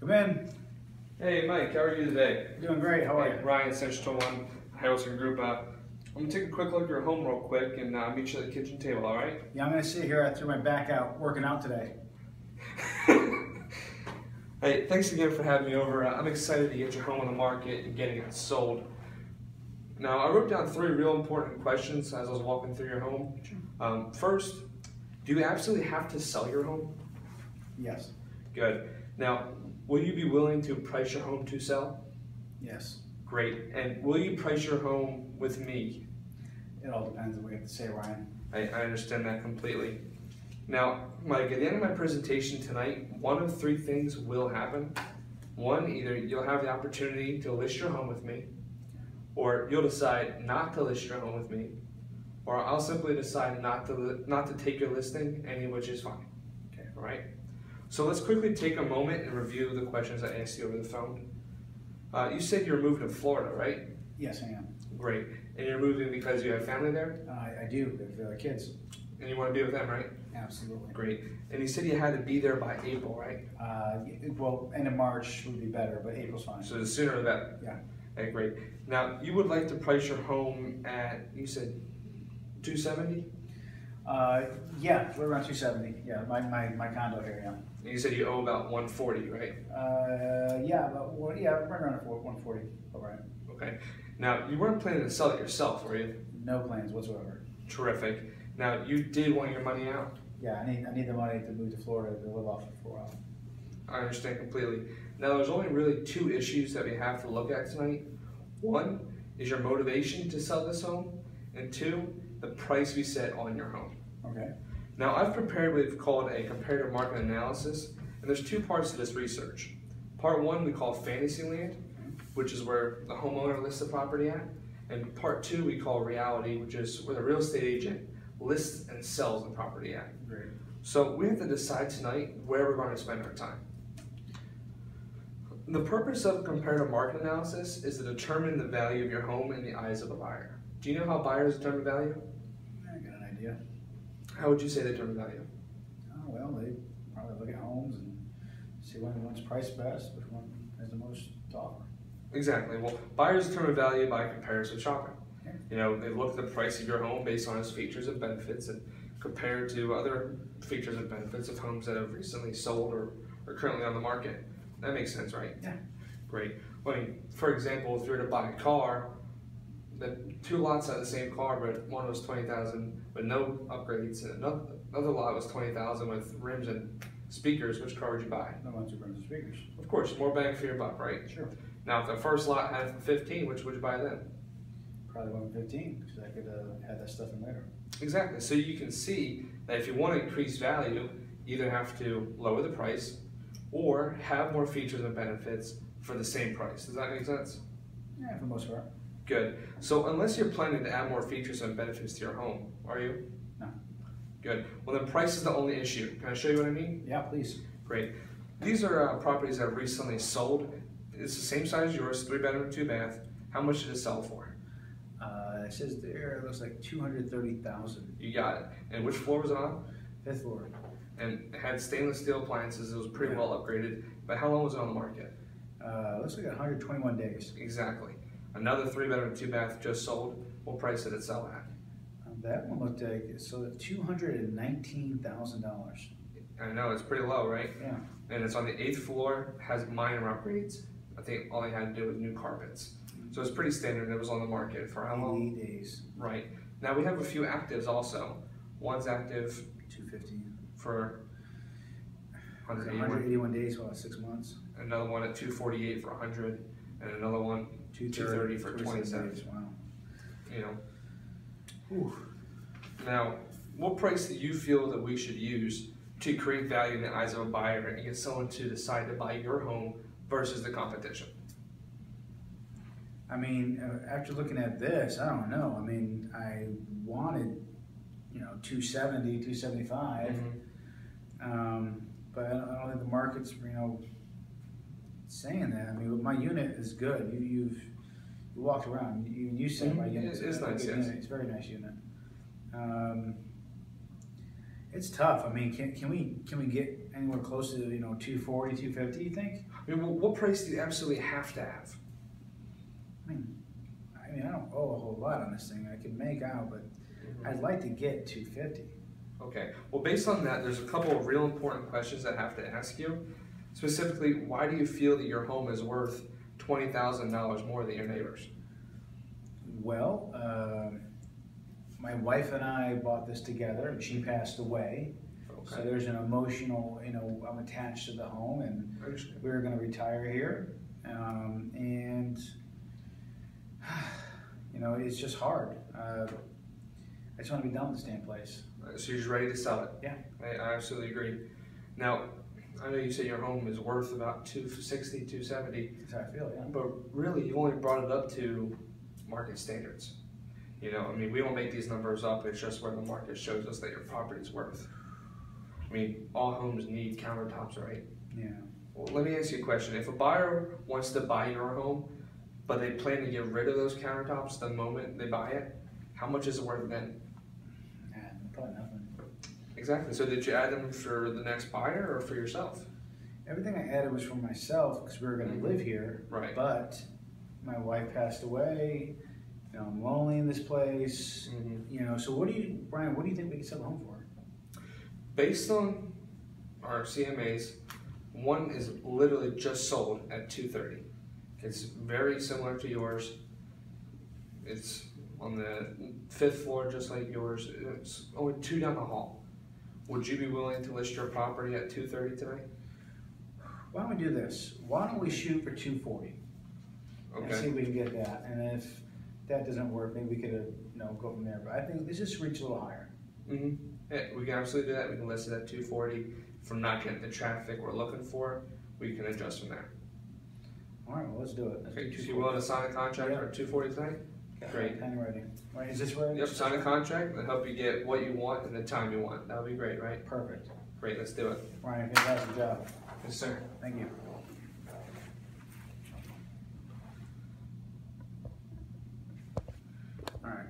Come in. Hey Mike, how are you today? Doing great. How are Hey, you? Ryan, Central One, Harrison Group. I'm gonna take a quick look at your home real quick and meet you at the kitchen table. All right? Yeah, I'm gonna sit here. I threw my back out working out today. Hey, thanks again for having me over. I'm excited to get your home on the market and getting it sold. Now, I wrote down 3 real important questions as I was walking through your home. First, do you absolutely have to sell your home? Yes. Good. Now, will you be willing to price your home to sell? Yes. Great. And will you price your home with me? It all depends on what you have to say, Ryan. I understand that completely. Now, Mike, at the end of my presentation tonight, one of 3 things will happen. One, either you'll have the opportunity to list your home with me, or you'll decide not to list your home with me, or I'll simply decide not to take your listing, any of which is fine. Okay, all right? So let's quickly take a moment and review the questions I asked you over the phone. You said you're moving to Florida, right? Yes, I am. Great. And you're moving because you have family there? I do. If kids. And you want to be with them, right? Absolutely. Great. And you said you had to be there by April, right? Well, end of March would be better, but April's fine. So the sooner the better. Yeah. Okay, great. Now, you would like to price your home at, you said, $270? Yeah, we're around 270. Yeah, my condo here. Yeah. And you said you owe about $140, right? Yeah, right around 140. All right. Okay. Now, you weren't planning to sell it yourself, were you? No plans whatsoever. Terrific. Now, you did want your money out? Yeah, I need the money to move to Florida to live off it for a while. I understand completely. Now, there's only really 2 issues that we have to look at tonight. One is your motivation to sell this home, and 2, the price we set on your home. Okay. Now, I've prepared what we've called a comparative market analysis, and there's 2 parts to this research. Part 1 we call Fantasyland, which is where the homeowner lists the property at, and Part 2 we call Reality, which is where the real estate agent lists and sells the property at. Great. So we have to decide tonight where we're going to spend our time. The purpose of comparative market analysis is to determine the value of your home in the eyes of a buyer. Do you know how buyers determine value? I got an idea. How would you say they determine value? Oh, well, they probably look at homes and see when one's priced best, which one has the most to offer. Exactly. Well, buyers determine value by comparison shopping. Okay. You know, they look at the price of your home based on its features and benefits and compare it to other features and benefits of homes that have recently sold or are currently on the market. That makes sense, right? Yeah. Great. Well, I mean, for example, if you were to buy a car, the 2 lots had the same car, but one was $20,000 with no upgrades, and another lot was $20,000 with rims and speakers. Which car would you buy? No one's who brings the speakers. Of course, more bang for your buck, right? Sure. Now, if the first lot had 15, which would you buy then? Probably 115, because I could add that stuff in later. Exactly. So you can see that if you want to increase value, you either have to lower the price or have more features and benefits for the same price. Does that make sense? Yeah, for the most part. Good. So unless you're planning to add more features and benefits to your home, are you? No. Good. Well, then price is the only issue. Can I show you what I mean? Yeah, please. Great. These are properties that have recently sold. It's the same size as yours, 3-bedroom, 2-bath. How much did it sell for? It says there, it looks like 230,000. You got it. And which floor was it on? 5th floor. And it had stainless steel appliances. It was pretty well upgraded. But how long was it on the market? Looks like 121 days. Exactly. Another 3-bedroom, 2-bath just sold. What price did it sell at? That one looked like it sold at $219,000. I know, it's pretty low, right? Yeah. And it's on the 8th floor, has minor upgrades. I think all they had to do was new carpets. So it's pretty standard. It was on the market for how long? 88 days. Right. Now we have a few actives also. One's active 250 for 181 days, well, 6 months. Another one at 248 for 100, and another one 230 for 27. Days. Wow. You know. Whew. Now, what price do you feel that we should use to create value in the eyes of a buyer and get someone to decide to buy your home versus the competition? I mean, after looking at this, I don't know. I mean, I wanted, 270, 275, but I don't think the market's, saying that. I mean, my unit is good. You walked around. You said my unit is nice. Yes. Unit. It's a very nice unit. It's tough. I mean, can we get anywhere close to 240, 250? You think? I mean, what price do you absolutely have to have? I mean, I don't owe a whole lot on this thing. I can make out, but I'd like to get 250. Okay, well, based on that, there's a couple of real important questions I have to ask you. Specifically, why do you feel that your home is worth $20,000 more than your neighbors? Well, my wife and I bought this together, and she passed away. Okay. So there's an emotional, I'm attached to the home, and I understand. we're going to retire here. And, it's just hard. I just want to be done with this damn place. So you're just ready to sell it? Yeah. I absolutely agree. Now, I know you say your home is worth about $260,000, $270,000. That's how I feel, yeah. But really, you only brought it up to market standards. We don't make these numbers up. It's just where the market shows us that your property's worth. All homes need countertops, right? Yeah. Well, let me ask you a question. If a buyer wants to buy your home, but they plan to get rid of those countertops the moment they buy it, how much is it worth then? Probably nothing. Exactly. So did you add them for the next buyer or for yourself? Everything I added was for myself because we were going to live here. Right. But my wife passed away. I'm lonely in this place. So Brian, what do you think we can sell the home for? Based on our CMAs, one is literally just sold at $230,000. It's very similar to yours. It's on the 5th floor, just like yours. It's only 2 down the hall. Would you be willing to list your property at $230,000 today? Why don't we do this? Why don't we shoot for 240? Okay. And see if we can get that. And if that doesn't work, maybe we could, go from there. But I think let's just reach a little higher. Yeah, we can absolutely do that. We can list it at 240. If we're not getting the traffic we're looking for, we can adjust from there. All right, well, let's do it. Let's do Okay, so 240. you willing to sign a contract Yeah. for 240 tonight? Great. Pen ready. All right, is this ready? Yep, sign a contract and help you get what you want and the time you want. That would be great, right? Perfect. Great, let's do it. Ryan, fantastic job. Yes, sir. Thank you. All right.